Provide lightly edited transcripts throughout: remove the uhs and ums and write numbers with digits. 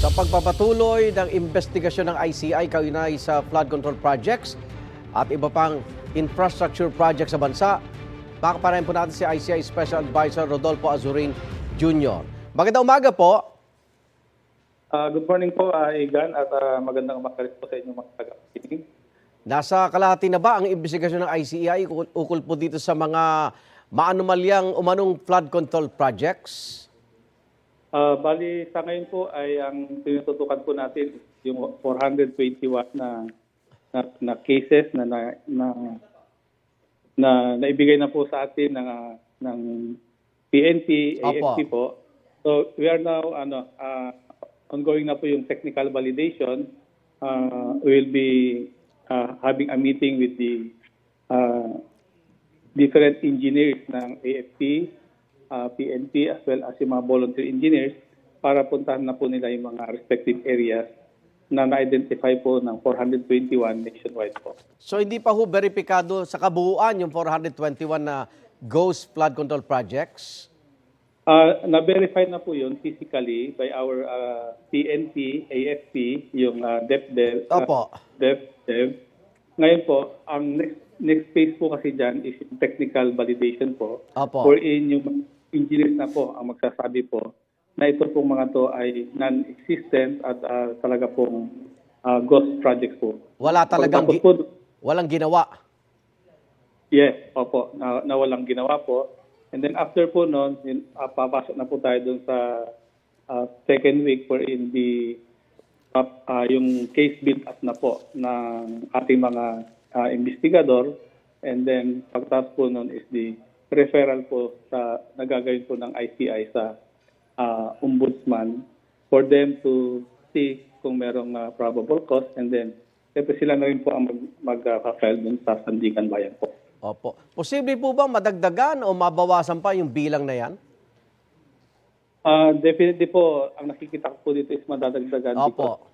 Sa pagpapatuloy ng investigasyon ng ICI kaugnay sa flood control projects at iba pang infrastructure projects sa bansa, makaparayan po natin si ICI Special Advisor Rodolfo Azurin Jr. Magandang umaga po. Good morning po, Igan, at magandang umaga rin po sa inyong mga taga-pakinig. Nasa kalahati na ba ang investigasyon ng ICI ukol po dito sa mga maanumalyang umanong flood control projects? Bali, sa ngayon po ay ang tinututukan po natin yung 421 na cases na naibigay na po sa atin ng PNP, AFP po. So we are now ongoing na po yung technical validation. We'll be having a meeting with the different engineers ng AFP, PNP, as well as yung mga volunteer engineers para puntahan na po nila yung mga respective areas na na-identify po ng 421 nationwide po. So hindi pa ho beripikado sa kabuuan yung 421 na ghost flood control projects? Na-verify na po yun physically by our PNP, AFP, yung DepDev. Opo. DepDev. Ngayon po, ang next phase po kasi dyan is yung technical validation po. Opo. Wherein yung engineers na po ang magsasabi po na ito pong mga to ay non-existent at talaga pong ghost projects po. Wala talagang walang ginawa? Yes, opo, na walang ginawa po. And then after po noon, papasok na po tayo dun sa second week wherein yung case build up na po ng ating mga investigador. And then pagtas po noon is the referral po sa nagagawin po ng ICI sa ombudsman for them to see kung merong probable cause, and then siyempre sila na rin po ang mag-file dun sa Sandigan Bayan po. Opo. Posible po bang madagdagan o mabawasan pa yung bilang na yan? Definitely po, ang nakikita ko po dito is madadagdagan. Opo.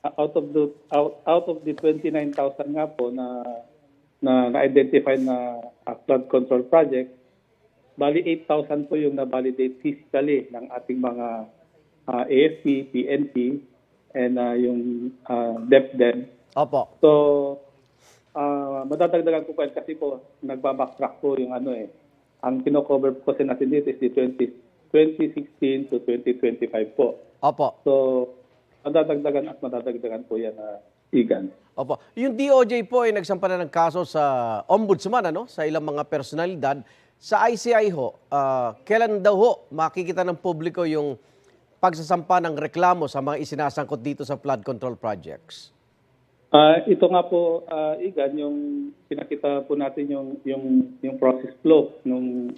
Out of the 29,000 nga po na-identify na flood control project, bali 8,000 po yung na-validate physically ng ating mga AFP, PNP, and yung DepDev. Opo. So, madadagdagan ko kasi po, nagbabacktrack po yung ang kino-cover po kasi natin dito is the 2016 to 2025 po. Opo. So, madadagdagan po yan, Igan. Opo. Yung DOJ po ay nagsampa na ng kaso sa ombudsman, sa ilang mga personalidad. Sa ICI ho, kailan daw ho makikita ng publiko yung pagsasampa ng reklamo sa mga isinasangkot dito sa flood control projects? Ito nga po, Igan, yung pinakita po natin yung process flow nung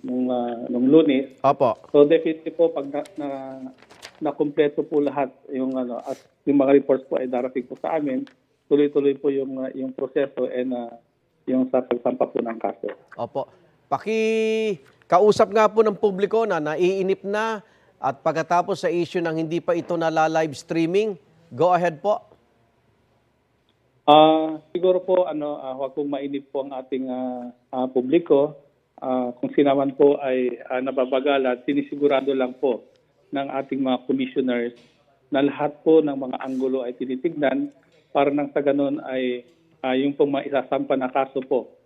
Lunes. Opo. So definitely po pag na kumpleto po lahat yung at yung mga reports po ay darating po sa amin, tuloy-tuloy po yung proseso and yung sa pagsampa po ng kaso. Opo. Kausap nga po ng publiko na naiinip na at pagkatapos sa issue ng hindi pa ito nala-live streaming, go ahead po. Siguro po huwag pong mainip po ang ating publiko. Kung sinaman po ay nababagalat, sinisigurado lang po ng ating mga commissioners na lahat po ng mga anggulo ay tinitignan para nang sa ganun ay yung pong mga isasampa na kaso po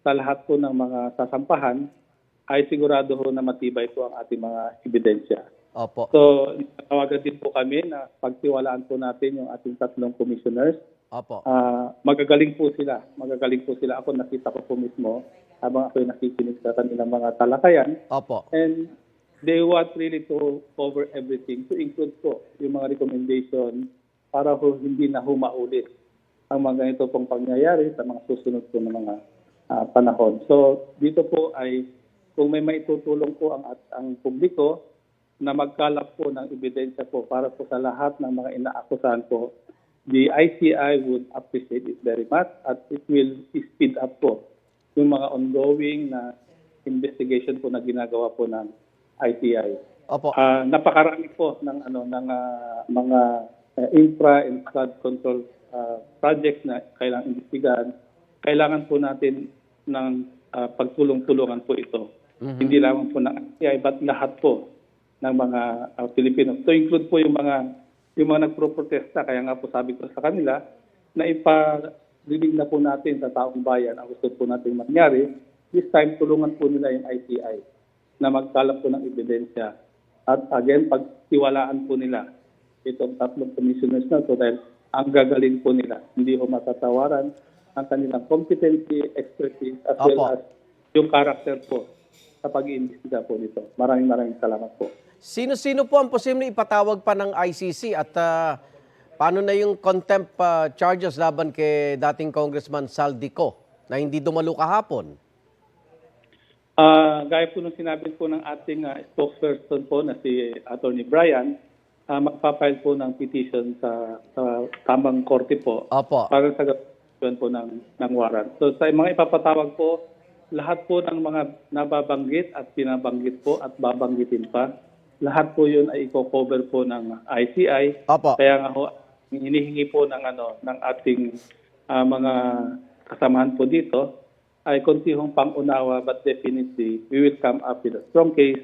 sa lahat po ng mga sasampahan ay sigurado ho na matibay po ang ating mga ebidensya. Opo. So, tawagan din po kami na pagtiwalaan po natin yung ating tatlong commissioners. Opo. Magagaling po sila. Ako nakita ko po mismo habang ako nakikinig sa kanilang mga talakayan. Opo. And they want really to cover everything, to include po yung mga recommendation para hindi na humaulit ang mga ganito pong pangyayari sa mga susunod po ng mga panahon. So dito po ay kung may maitutulong po ang publiko na magkalap po ng ebidensya po para po sa lahat ng mga inaakusahan po, the ICI would appreciate it very much at it will speed up po yung mga ongoing na investigation po na ginagawa po ng ICI. Opo. Napakarami po ng mga infra and flood control projects na kailangan imbestigahan. Kailangan po natin ng pagtulong-tulungan po ito. Hindi lamang po ng ICI but lahat po ng mga Pilipino. To include po yung yung mga nagpro-protesta. Kaya nga po sabi ko sa kanila na iparinig na po natin sa taong bayan ang gusto po natin mangyari. This time, tulungan po nila yung ICI na magkalap po ng ebidensya. At again, pagtiwalaan po nila itong tatlong commissioners na to dahil ang gagaling po nila. Hindi ho matatawaran ang kanilang competency, expertise, as Opo. well as yung character po sa pag-iimbestiga po nito. Maraming salamat po. Sino-sino po ang posibleng ipatawag pa ng ICC at paano na yung contempt charges laban kay dating Congressman Saldico na hindi dumalo kahapon? Gaya po nung sinabi po ng ating spokesperson po na si Attorney Brian, magpapile po ng petition sa tamang korte po Opo. para sa gawin po ng warrant. So sa mga ipapatawag po, lahat po ng mga nababanggit at pinabanggit po at babanggitin pa, lahat po yun ay i-cover po ng ICI. Opo. Kaya nga ho, hinihingi po ng ating mga kasamahan po dito ay kontihong pang-unawa, but definitely we will come up with a strong case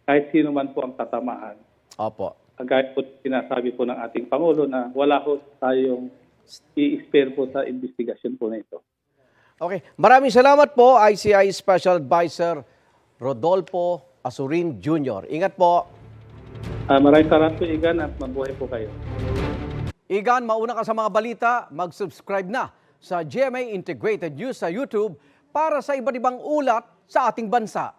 kahit sino man po ang tatamaan. Opo. Gaya po sinasabi po ng ating Pangulo na wala ho tayong i-spare po sa investigasyon po na ito. Okay. Maraming salamat po, ICI Special Advisor Rodolfo Asurin Jr. Ingat po. Maraming salamat po, Igan, at mabuhay po kayo. Igan, mauna ka sa mga balita, mag-subscribe na sa GMA Integrated News sa YouTube para sa iba't ibang ulat sa ating bansa.